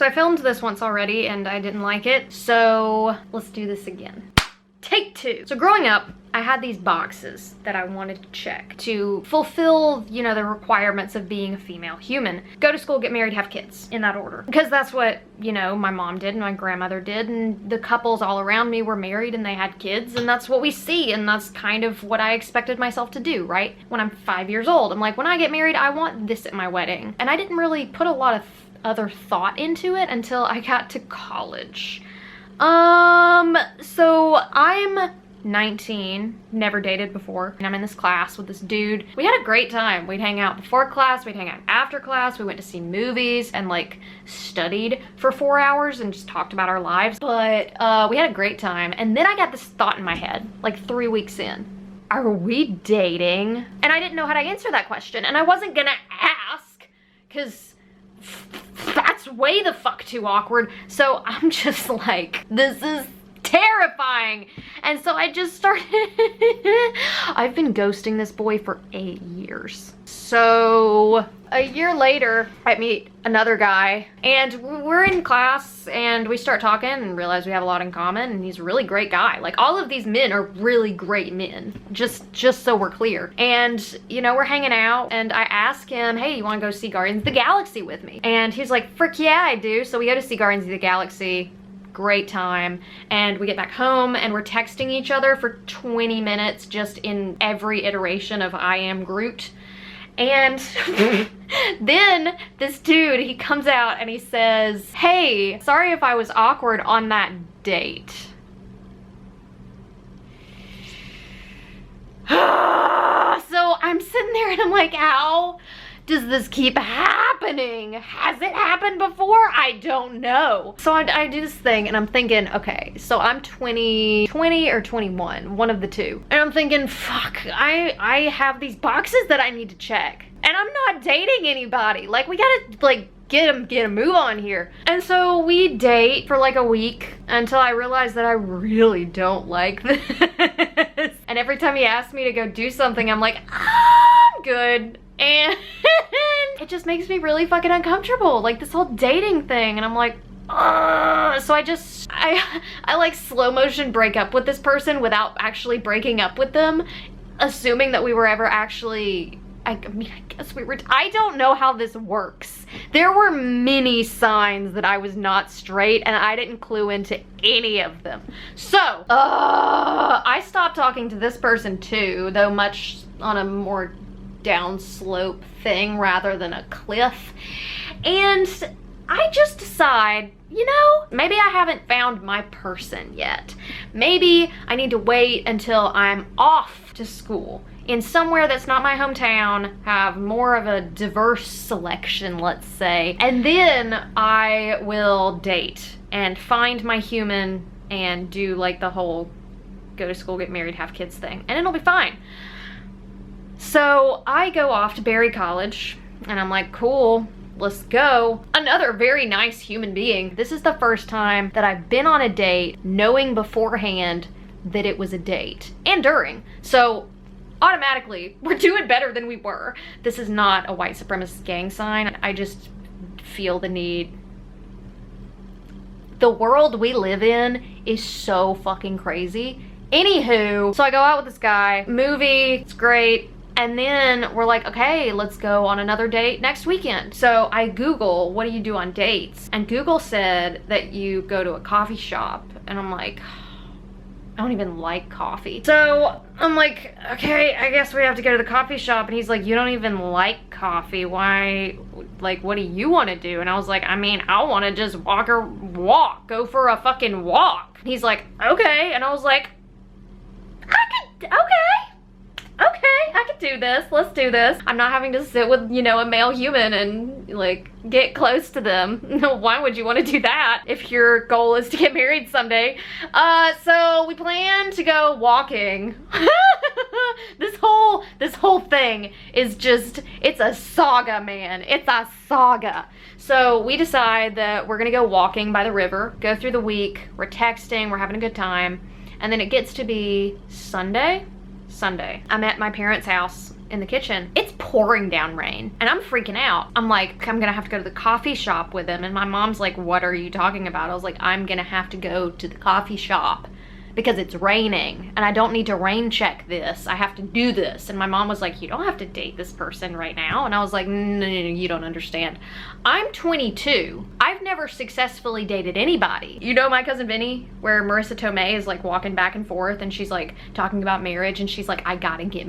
So I filmed this once already and I didn't like it, so let's do this again. Take 2. So growing up, I had these boxes that I wanted to check to fulfill, you know, the requirements of being a female human. Go to school, get married, have kids, in that order. Because that's what, you know, my mom did and my grandmother did, and the couples all around me were married and they had kids, and that's what we see, and that's kind of what I expected myself to do, right? When I'm 5 years old, I'm like, when I get married, I want this at my wedding. And I didn't really put a lot of other thought into it until I got to college. So I'm 19, never dated before, and I'm in this class with this dude. We had a great time. We'd hang out before class, we'd hang out after class, we went to see movies and like studied for 4 hours and just talked about our lives. But we had a great time, and then I got this thought in my head like 3 weeks in. Are we dating? And I didn't know how to answer that question, and I wasn't gonna ask because that's way the fuck too awkward. So I'm just like, this is terrifying. And so I just started I've been ghosting this boy for 8 years. So a year later, I meet another guy and we're in class and we start talking and realize we have a lot in common, and he's a really great guy. Like, all of these men are really great men, just so we're clear. And, you know, we're hanging out and I ask him, hey, you want to go see Guardians of the Galaxy with me? And he's like, frick yeah, I do. So we go to see Guardians of the Galaxy. Great time, and we get back home and we're texting each other for 20 minutes just in every iteration of I am Groot. And then this dude, he comes out and he says, hey, sorry if I was awkward on that date. So I'm sitting there and I'm like, how does this keep happening? Has it happened before? I don't know. So I do this thing and I'm thinking, okay, so I'm 20 or 21, one of the two. And I'm thinking, fuck, I have these boxes that I need to check. And I'm not dating anybody. Like, we gotta like get a move on here. And so we date for like a week until I realize that I really don't like this. And every time he asks me to go do something, I'm like, I'm good. And it just makes me really fucking uncomfortable, like this whole dating thing. And I'm like, so I like slow motion break up with this person without actually breaking up with them, assuming that we were ever actually, I mean, I guess we were, I don't know how this works. There were many signs that I was not straight and I didn't clue into any of them. So, I stopped talking to this person too, though much on a more downslope thing rather than a cliff. And I just decide, you know, maybe I haven't found my person yet. Maybe I need to wait until I'm off to school in somewhere that's not my hometown, have more of a diverse selection, let's say, and then I will date and find my human and do like the whole go to school, get married, have kids thing, and it'll be fine. So I go off to Berry College and I'm like, cool, let's go. Another very nice human being. This is the first time that I've been on a date knowing beforehand that it was a date and during. So automatically, we're doing better than we were. This is not a white supremacist gang sign. I just feel the need. The world we live in is so fucking crazy. Anywho, so I go out with this guy, movie, it's great. And then we're like, okay, let's go on another date next weekend. So I Google, what do you do on dates? And Google said that you go to a coffee shop. And I'm like, I don't even like coffee. So I'm like, okay, I guess we have to go to the coffee shop. And he's like, you don't even like coffee. Why, like, what do you want to do? And I was like, I mean, I want to just go for a fucking walk. And he's like, okay. And I was like, okay, I could do this. Let's do this. I'm not having to sit with, you know, a male human and like get close to them. Why would you want to do that if your goal is to get married someday? So we plan to go walking. This whole thing is just, it's a saga, man. It's a saga. So we decide that we're gonna go walking by the river, go through the week, we're texting, we're having a good time, and then it gets to be Sunday. I'm at my parents' house in the kitchen. It's pouring down rain and I'm freaking out. I'm like, I'm gonna have to go to the coffee shop with him. And my mom's like, what are you talking about? I was like, I'm gonna have to go to the coffee shop because it's raining and I don't need to rain check this. I have to do this. And my mom was like, you don't have to date this person right now. And I was like, no, you don't understand. I'm 22. I've never successfully dated anybody. You know My Cousin Vinny, where Marissa Tomei is like walking back and forth and she's like talking about marriage and she's like, I gotta get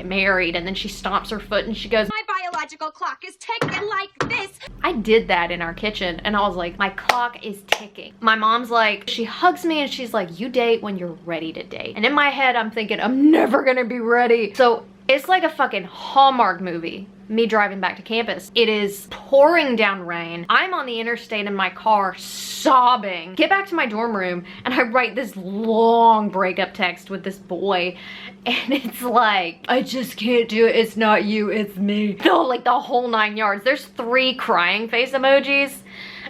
married. And then she stomps her foot and she goes, my biological clock is ticking like this. I did that in our kitchen and I was like, my clock is ticking. My mom's like, she hugs me and she's like, you date when you're ready to date. And in my head, I'm thinking, I'm never gonna be ready. So it's like a fucking Hallmark movie, me driving back to campus. It is pouring down rain. I'm on the interstate in my car sobbing. Get back to my dorm room and I write this long breakup text with this boy. And it's like, I just can't do it. It's not you, it's me. No, like the whole 9 yards. There's 3 crying face emojis.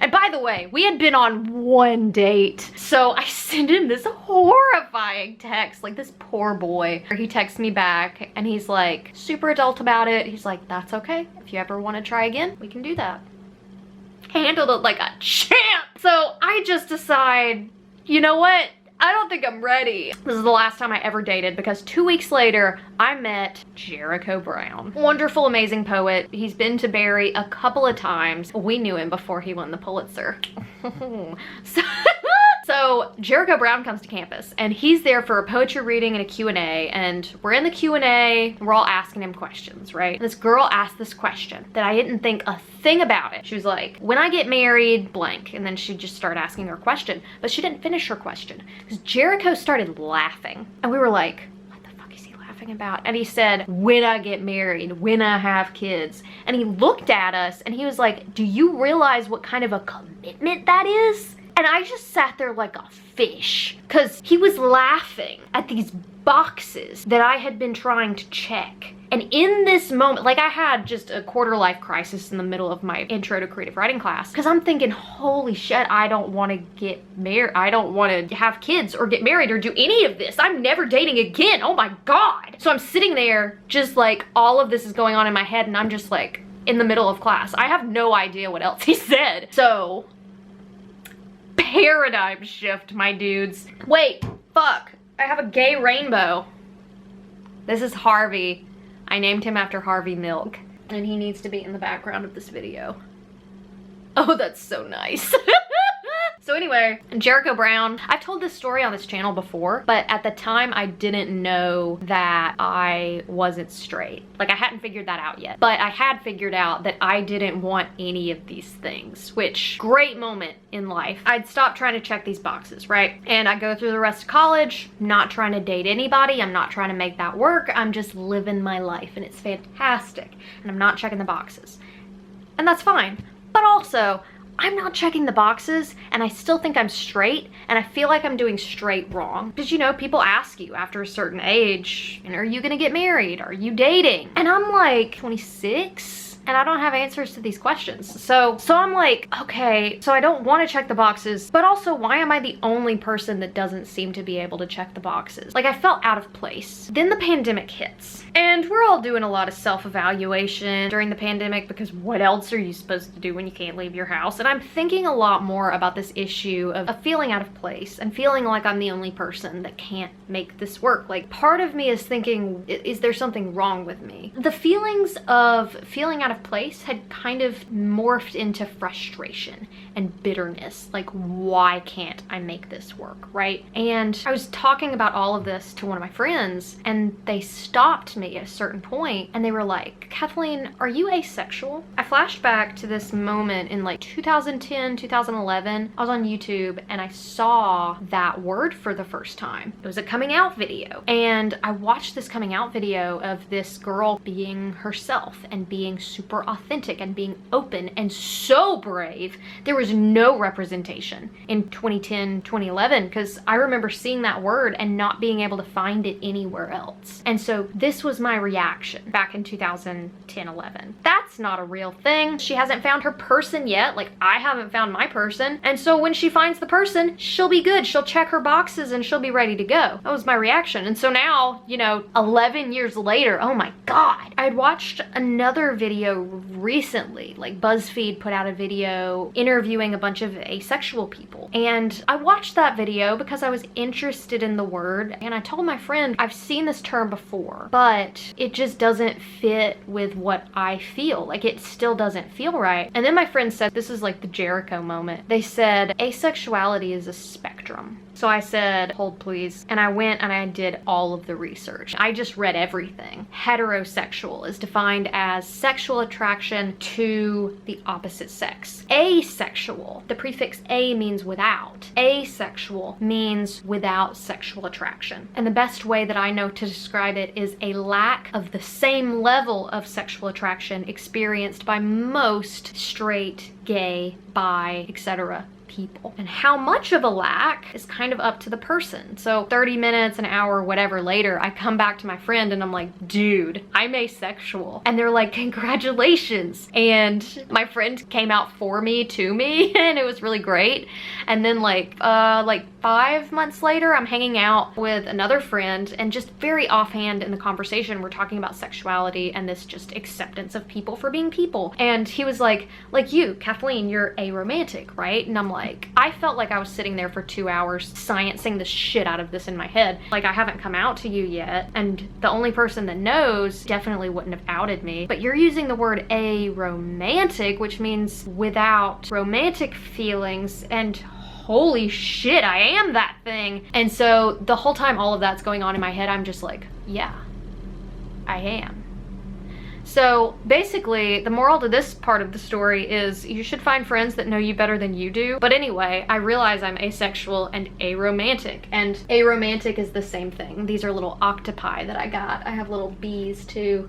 And by the way, we had been on 1 date. So I sent him this horrifying text, like this poor boy. He texts me back and he's like super adult about it. He's like, that's okay. If you ever want to try again, we can do that. Handled it like a champ. So I just decide, you know what? I don't think I'm ready. This is the last time I ever dated because 2 weeks later, I met Jericho Brown. Wonderful, amazing poet. He's been to Barry a couple of times. We knew him before he won the Pulitzer. So Jericho Brown comes to campus and he's there for a poetry reading and a Q&A, and we're in the Q&A, we're all asking him questions, right? And this girl asked this question that I didn't think a thing about it. She was like, when I get married, blank. And then she just started asking her question, but she didn't finish her question because Jericho started laughing. And we were like, what the fuck is he laughing about? And he said, when I get married, when I have kids. And he looked at us and he was like, do you realize what kind of a commitment that is? And I just sat there like a fish because he was laughing at these boxes that I had been trying to check. And in this moment, like I had just a quarter life crisis in the middle of my intro to creative writing class because I'm thinking, holy shit, I don't want to get married. I don't want to have kids or get married or do any of this. I'm never dating again. Oh my God. So I'm sitting there just like all of this is going on in my head and I'm just like in the middle of class. I have no idea what else he said. So paradigm shift, my dudes. Wait, fuck. I have a gay rainbow. This is Harvey. I named him after Harvey Milk. And he needs to be in the background of this video. Oh, that's so nice. So anyway, Jericho Brown, I've told this story on this channel before, but at the time I didn't know that I wasn't straight. Like I hadn't figured that out yet, but I had figured out that I didn't want any of these things, which great moment in life. I'd stopped trying to check these boxes, right? And I go through the rest of college, not trying to date anybody. I'm not trying to make that work. I'm just living my life and it's fantastic. And I'm not checking the boxes. And that's fine. But also, I'm not checking the boxes and I still think I'm straight and I feel like I'm doing straight wrong. Because you know, people ask you after a certain age, and are you gonna get married? Are you dating? And I'm like 26 and I don't have answers to these questions. So I'm like, okay, so I don't want to check the boxes, but also why am I the only person that doesn't seem to be able to check the boxes? Like I felt out of place. Then the pandemic hits and we're all doing a lot of self-evaluation during the pandemic because what else are you supposed to do when you can't leave your house? And I'm thinking a lot more about this issue of feeling out of place and feeling like I'm the only person that can't make this work. Like part of me is thinking, is there something wrong with me? The feelings of feeling out of place had kind of morphed into frustration and bitterness. Like, why can't I make this work, right? And I was talking about all of this to one of my friends and they stopped me at a certain point and they were like, Kathleen, are you asexual? I flashed back to this moment in like 2010, 2011. I was on YouTube and I saw that word for the first time. It was a coming out video. And I watched this coming out video of this girl being herself and being super authentic and being open and so brave. There was was no representation in 2010, 2011, because I remember seeing that word and not being able to find it anywhere else. And so this was my reaction back in 2010, 11. That's not a real thing. She hasn't found her person yet. Like, I haven't found my person. And so when she finds the person, she'll be good. She'll check her boxes and she'll be ready to go. That was my reaction. And so now, you know, 11 years later, oh my God. I had watched another video recently, like BuzzFeed put out a video interviewing a bunch of asexual people. And I watched that video because I was interested in the word. And I told my friend, I've seen this term before, but it just doesn't fit with what I feel. Like, it still doesn't feel right. And then my friend said, this is like the Jericho moment. They said, asexuality is a spectrum. So I said, hold please. And I went and I did all of the research. I just read everything. Heterosexual is defined as sexual attraction to the opposite sex. Asexual, the prefix a means without. Asexual means without sexual attraction. And the best way that I know to describe it is a lack of the same level of sexual attraction experienced by most straight, gay, bi, etc. people. And how much of a lack is kind of up to the person. So 30 minutes, an hour, whatever later, I come back to my friend and I'm like, dude, I'm asexual. And they're like, congratulations. And my friend came out for me, to me, and it was really great. And then like 5 months later, I'm hanging out with another friend, and just very offhand in the conversation, we're talking about sexuality and this just acceptance of people for being people. And he was like you, Kathleen, you're aromantic, right? And I'm like, I felt like I was sitting there for 2 hours sciencing the shit out of this in my head. Like, I haven't come out to you yet, and the only person that knows definitely wouldn't have outed me. But you're using the word aromantic, which means without romantic feelings, and holy shit, I am that thing. And so the whole time all of that's going on in my head, I'm just like, yeah, I am. So basically, the moral to this part of the story is you should find friends that know you better than you do. But anyway, I realize I'm asexual and aromantic, and aromantic is the same thing. These are little octopi that I got. I have little bees too.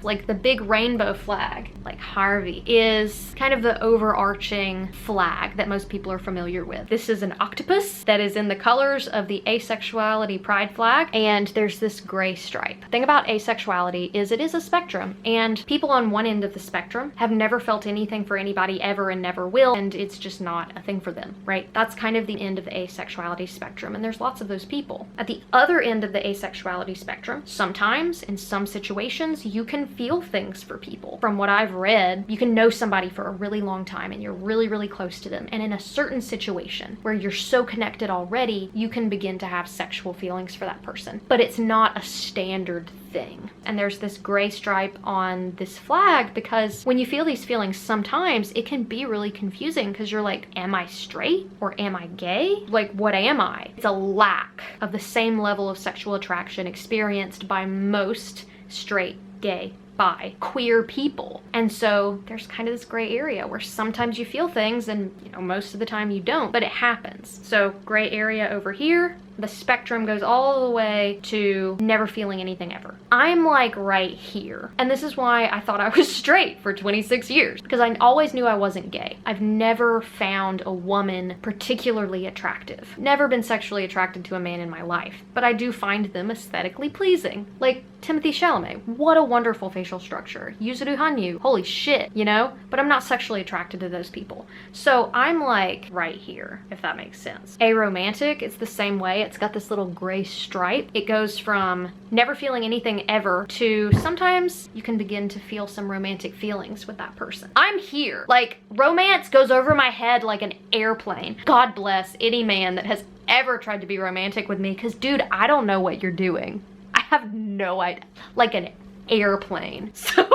Like the big rainbow flag, like Harvey, is kind of the overarching flag that most people are familiar with. This is an octopus that is in the colors of the asexuality pride flag, and there's this gray stripe. The thing about asexuality is it is a spectrum, and people on one end of the spectrum have never felt anything for anybody ever and never will, and it's just not a thing for them, right? That's kind of the end of the asexuality spectrum, and there's lots of those people. At the other end of the asexuality spectrum, sometimes, in some situations, you can feel things for people. From what I've read, you can know somebody for a really long time, and you're really, really close to them, and in a certain situation where you're so connected already, you can begin to have sexual feelings for that person. But it's not a standard thing. And there's this gray stripe on this flag because when you feel these feelings, sometimes it can be really confusing because you're like, am I straight or am I gay? Like, what am I? It's a lack of the same level of sexual attraction experienced by most straight, gay, bi, queer people. And so there's kind of this gray area where sometimes you feel things and, you know, most of the time you don't, but it happens. So gray area over here, the spectrum goes all the way to never feeling anything ever. I'm like right here. And this is why I thought I was straight for 26 years, because I always knew I wasn't gay. I've never found a woman particularly attractive. Never been sexually attracted to a man in my life, but I do find them aesthetically pleasing. Like Timothy Chalamet, what a wonderful facial structure. Yuzuru Hanyu, holy shit, you know? But I'm not sexually attracted to those people. So I'm like right here, if that makes sense. Aromantic, it's the same way. It's got this little gray stripe. It goes from never feeling anything ever to sometimes you can begin to feel some romantic feelings with that person. I'm here. Like, romance goes over my head like an airplane. God bless any man that has ever tried to be romantic with me, because dude, I don't know what you're doing. I have no idea. Like an airplane. So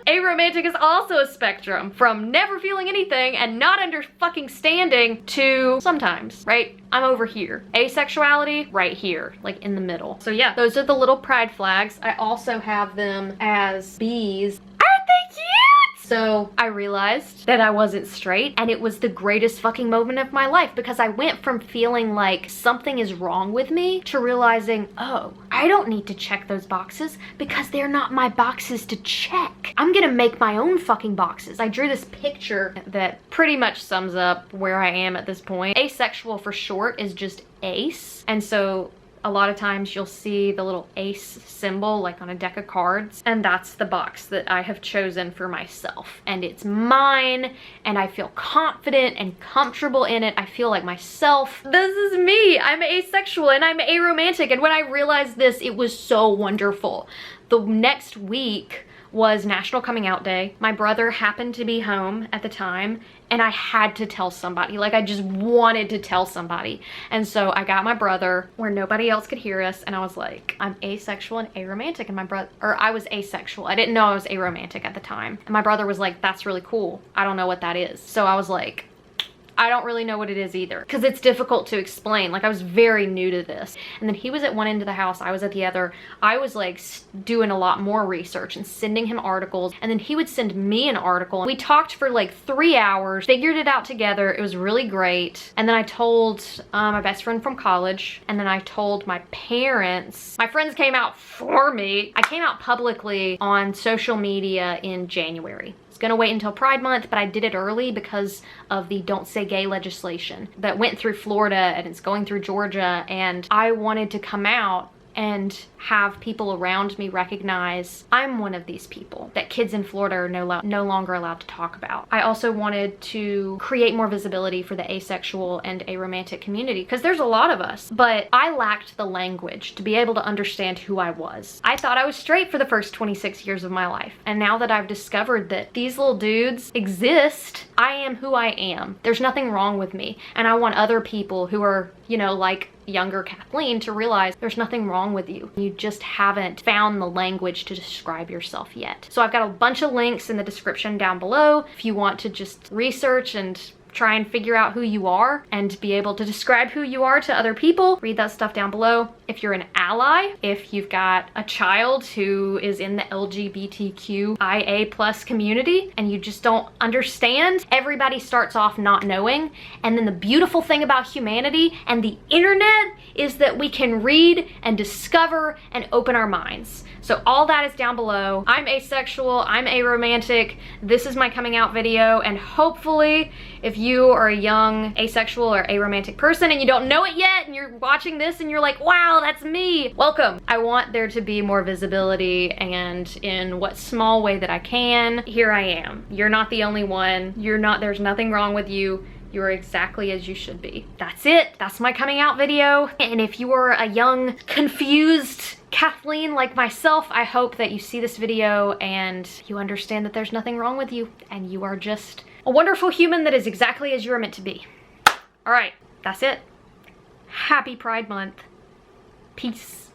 aromantic is also a spectrum from never feeling anything and not understanding to sometimes, right? I'm over here. Asexuality, right here, like in the middle. So yeah, those are the little pride flags. I also have them as bees. Aren't they cute? So I realized that I wasn't straight, and it was the greatest fucking moment of my life, because I went from feeling like something is wrong with me to realizing, oh, I don't need to check those boxes because they're not my boxes to check. I'm gonna make my own fucking boxes. I drew this picture that pretty much sums up where I am at this point. Asexual for short is just ace, and so a lot of times you'll see the little ace symbol like on a deck of cards, and that's the box that I have chosen for myself, and it's mine, and I feel confident and comfortable in it. I feel like myself. This is me. I'm asexual and I'm aromantic, and when I realized this, it was so wonderful. The next week was National Coming Out Day. My brother happened to be home at the time, and I had to tell somebody. Like, I just wanted to tell somebody. And so I got my brother where nobody else could hear us, and I was like, I'm asexual and aromantic. And my brother, or I was asexual. I didn't know I was aromantic at the time. And my brother was like, that's really cool. I don't know what that is. So I was like, I don't really know what it is either, because it's difficult to explain. Like, I was very new to this. And then he was at one end of the house, I was at the other. I was like doing a lot more research and sending him articles, and then he would send me an article. We talked for like 3 hours, figured it out together. It was really great. And then I told my best friend from college, and then I told my parents. My friends came out for me. I came out publicly on social media in January. Gonna wait until Pride Month, but I did it early because of the Don't Say Gay legislation that went through Florida and it's going through Georgia, and I wanted to come out and have people around me recognize I'm one of these people that kids in Florida are no longer allowed to talk about. I also wanted to create more visibility for the asexual and aromantic community, because there's a lot of us, but I lacked the language to be able to understand who I was. I thought I was straight for the first 26 years of my life, and now that I've discovered that these little dudes exist, I am who I am. There's nothing wrong with me, and I want other people who are, you know, like younger Kathleen to realize there's nothing wrong with you. You just haven't found the language to describe yourself yet. So I've got a bunch of links in the description down below if you want to just research and try and figure out who you are and be able to describe who you are to other people. Read that stuff down below. If you're an ally, if you've got a child who is in the LGBTQIA+ community and you just don't understand, everybody starts off not knowing. And then the beautiful thing about humanity and the internet is that we can read and discover and open our minds. So all that is down below. I'm asexual, I'm aromantic. This is my coming out video, and hopefully if you are a young asexual or aromantic person and you don't know it yet and you're watching this and you're like, wow, that's me, welcome. I want there to be more visibility, and in what small way that I can, here I am. You're not the only one. There's nothing wrong with you. You are exactly as you should be. That's it. That's my coming out video. And if you are a young, confused Kathleen like myself, I hope that you see this video and you understand that there's nothing wrong with you and you are just a wonderful human that is exactly as you are meant to be. All right, that's it. Happy Pride Month. Peace.